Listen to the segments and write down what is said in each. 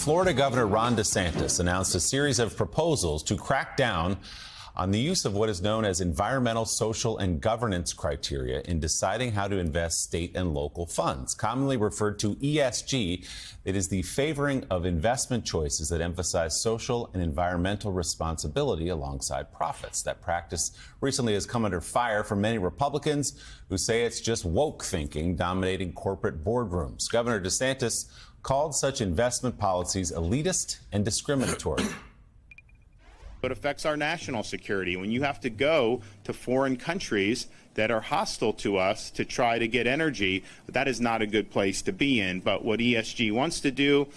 Florida Governor Ron DeSantis announced a series of proposals to crack down on the use of what is known as environmental, social, and governance criteria in deciding how to invest state and local funds. Commonly referred to ESG, it is the favoring of investment choices that emphasize social and environmental responsibility alongside profits. That practice recently has come under fire from many Republicans who say it's just woke thinking dominating corporate boardrooms. Governor DeSantis called such investment policies elitist and discriminatory. It affects our national security. When you have to go to foreign countries that are hostile to us to try to get energy, that is not a good place to be in. But what ESG wants to do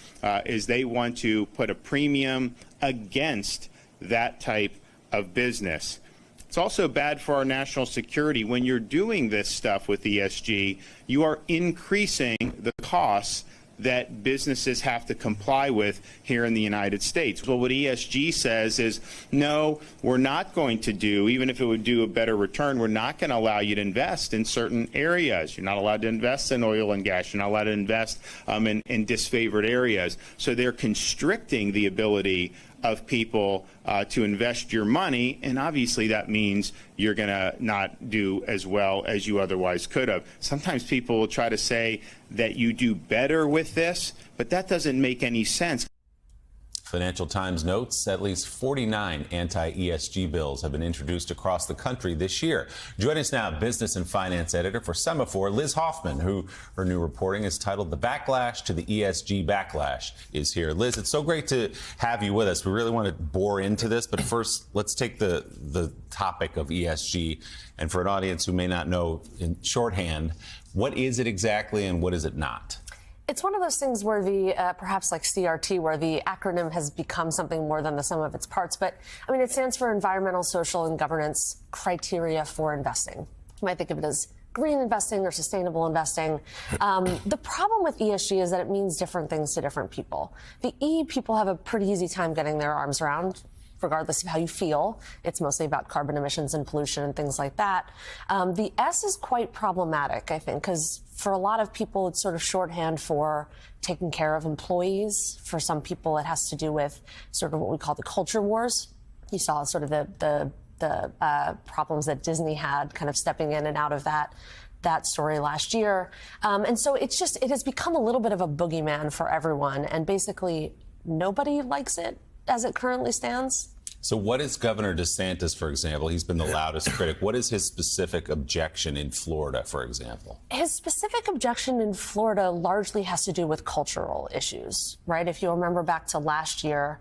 is they want to put a premium against that type of business. It's also bad for our national security. When you're doing this stuff with ESG, you are increasing the costs that businesses have to comply with here in the United States. Well, what ESG says is, no, we're not going to do, even if it would do a better return, we're not going to allow you to invest in certain areas. You're not allowed to invest in oil and gas. You're not allowed to invest in disfavored areas. So they're constricting the ability of people to invest your money, and obviously that means you're going to not do as well as you otherwise could have. Sometimes people will try to say that you do better with this, but that doesn't make any sense. Financial Times notes at least 49 anti-ESG bills have been introduced across the country this year. Joining us now, business and finance editor for Semafor, Liz Hoffman, who her new reporting is titled The Backlash to the ESG Backlash, is here. Liz, it's so great to have you with us. We really want to bore into this, but first, let's take the topic of ESG. And for an audience who may not know in shorthand, what is it exactly and what is it not? It's one of those things where the, perhaps like CRT, where the acronym has become something more than the sum of its parts. But, I mean, it stands for Environmental, Social, and Governance Criteria for Investing. You might think of it as green investing or sustainable investing. The problem with ESG is that it means different things to different people. The E people have a pretty easy time getting their arms around, regardless of how you feel. It's mostly about carbon emissions and pollution and things like that. The S is quite problematic, I think, because for a lot of people, it's sort of shorthand for taking care of employees. For some people, it has to do with sort of what we call the culture wars. You saw sort of the problems that Disney had kind of stepping in and out of that story last year. And so it has become a little bit of a boogeyman for everyone. And basically, nobody likes it as it currently stands. So what is Governor DeSantis, for example? He's been the loudest critic. What is his specific objection in Florida, for example? His specific objection in Florida largely has to do with cultural issues, right? If you remember back to last year,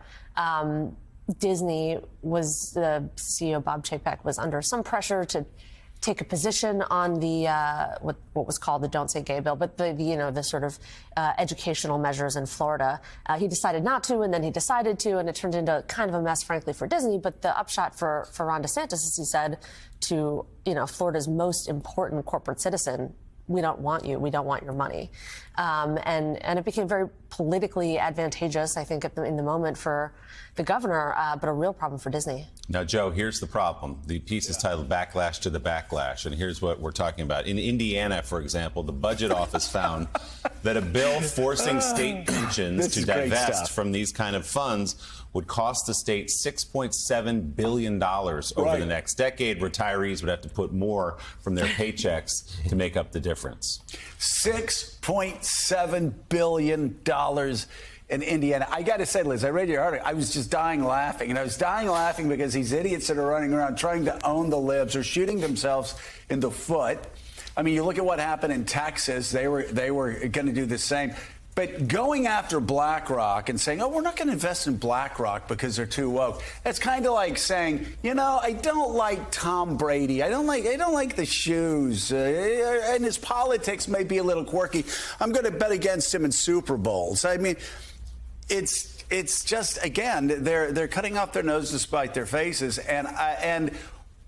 Disney the CEO Bob Chapek was under some pressure to take a position on the what was called the Don't Say Gay bill, but the sort of educational measures in Florida. He decided not to, and then he decided to, and it turned into kind of a mess, frankly, for Disney. But the upshot for Ron DeSantis is he said to Florida's most important corporate citizen, we don't want you. We don't want your money. And it became very politically advantageous, I think, in the moment for the governor, but a real problem for Disney. Now, Joe, here's the problem. The piece is titled Backlash to the Backlash, and here's what we're talking about. In Indiana, for example, the budget office found that a bill forcing state pensions to divest from these kind of funds would cost the state $6.7 billion over the next decade. Retirees would have to put more from their paychecks to make up the difference. $6.7 billion in Indiana. I got to say, Liz, I read your article. I was just dying laughing. And I was dying laughing because these idiots that are running around trying to own the libs are shooting themselves in the foot. I mean, you look at what happened in Texas. They were going to do the same. But going after BlackRock and saying, oh, we're not going to invest in BlackRock because they're too woke. That's kind of like saying, I don't like Tom Brady. I don't like the shoes. And his politics may be a little quirky. I'm going to bet against him in Super Bowls. I mean, it's just, again, they're cutting off their nose to spite their faces. And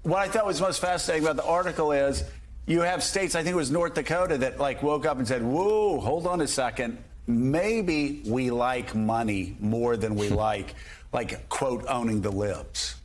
what I thought was most fascinating about the article is you have states, I think it was North Dakota, that woke up and said, whoa, hold on a second. Maybe we like money more than we like, quote, owning the libs.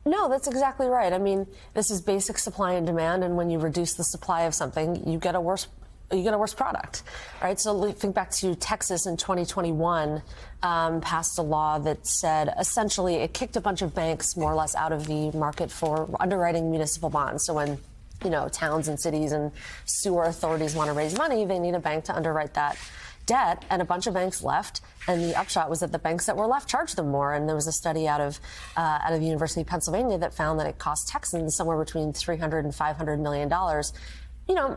No, that's exactly right. I mean, this is basic supply and demand, and when you reduce the supply of something, you get a worse you get a worse product, right? So think back to Texas in 2021, passed a law that said essentially it kicked a bunch of banks more or less out of the market for underwriting municipal bonds. So when towns and cities and sewer authorities want to raise money, they need a bank to underwrite that debt, and a bunch of banks left, and the upshot was that the banks that were left charged them more. And there was a study out of the University of Pennsylvania that found that it cost Texans somewhere between $300 and $500 million.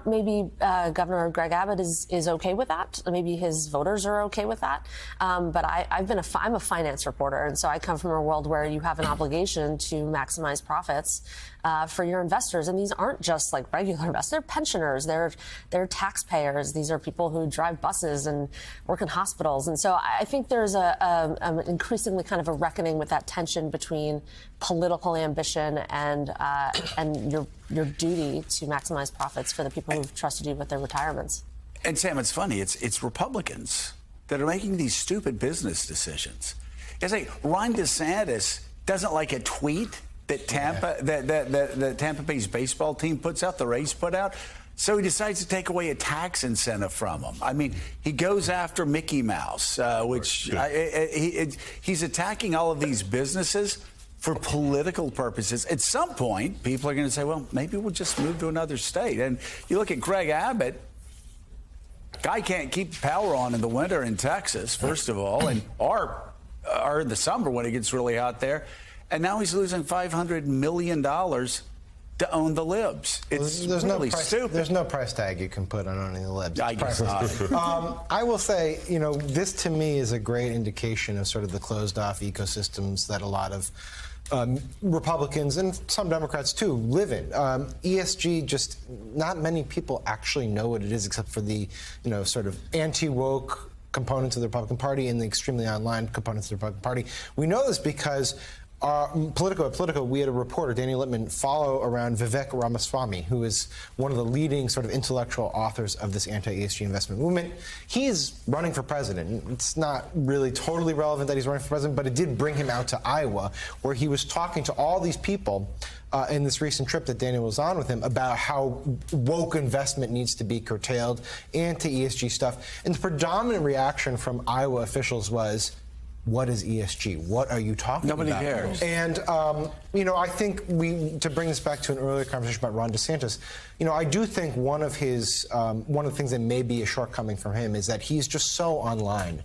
Maybe Governor Greg Abbott is okay with that. Maybe his voters are okay with that. But I'm a finance reporter, and so I come from a world where you have an obligation to maximize profits for your investors. And these aren't just like regular investors; they're pensioners, they're taxpayers. These are people who drive buses and work in hospitals. And so I think there's an increasingly kind of a reckoning with that tension between political ambition and your duty to maximize profits for the people who've trusted you with their retirements. And Sam, it's funny. It's Republicans that are making these stupid business decisions. It's like Ron DeSantis doesn't like a tweet that that Tampa Bay's baseball team puts out, the Rays put out. So he decides to take away a tax incentive from them. I mean, he goes after Mickey Mouse, which he's attacking all of these businesses for political purposes. At some point, people are going to say, well, maybe we'll just move to another state. And you look at Greg Abbott, guy can't keep power on in the winter in Texas, first of all, and or in the summer when it gets really hot there. And now he's losing $500 million to own the libs. It's really stupid. There's no price tag you can put on owning the libs. I guess not. I will say, this to me is a great indication of sort of the closed-off ecosystems that a lot of Republicans and some Democrats too live in. ESG, just not many people actually know what it is, except for the sort of anti-woke components of the Republican Party and the extremely online components of the Republican Party. We know this because Politico, we had a reporter, Daniel Littman, follow around Vivek Ramaswamy, who is one of the leading sort of intellectual authors of this anti-ESG investment movement. He is running for president. It's not really totally relevant that he's running for president, but it did bring him out to Iowa, where he was talking to all these people in this recent trip that Daniel was on with him about how woke investment needs to be curtailed, anti-ESG stuff. And the predominant reaction from Iowa officials was, what is ESG? What are you talking about? Nobody cares. And, I think to bring this back to an earlier conversation about Ron DeSantis, I do think one of the things that may be a shortcoming from him is that he's just so online.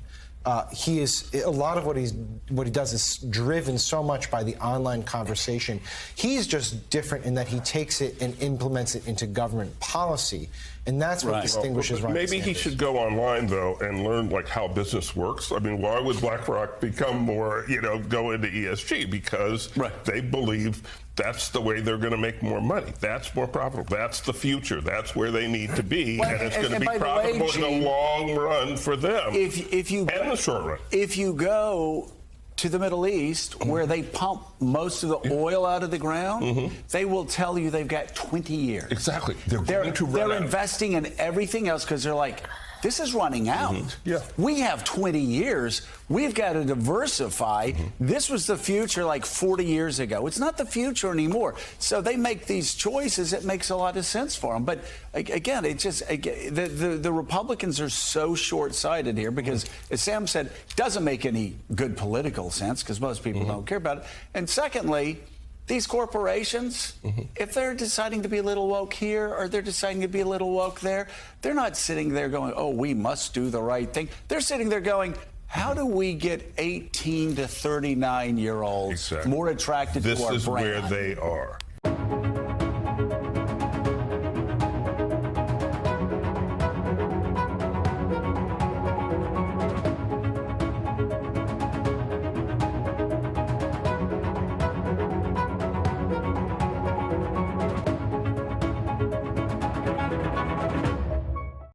He is a lot of what he does is driven so much by the online conversation. He's just different in that he takes it and implements it into government policy, and that's what distinguishes Ron DeSantis. Maybe he should go online though and learn how business works. I mean, why would BlackRock become more go into ESG? Because they believe that's the way they're going to make more money. That's more profitable. That's the future. That's where they need to be, and it's going to be profitable in the long run for them. If you and the short run. If you go to the Middle East, where they pump most of the oil out of the ground, they will tell you they've got 20 years. Exactly. They're investing in everything else because they're like, this is running out. We have 20 years. We've got to diversify. This was the future like 40 years ago. It's not the future anymore. So they make these choices. It makes a lot of sense for them. But again, the Republicans are so short-sighted here because, as Sam said, it doesn't make any good political sense because most people don't care about it. And secondly, these corporations, if they're deciding to be a little woke here or they're deciding to be a little woke there, they're not sitting there going, oh, we must do the right thing. They're sitting there going, how do we get 18 to 39-year-olds more attracted to our brand? This is where they are.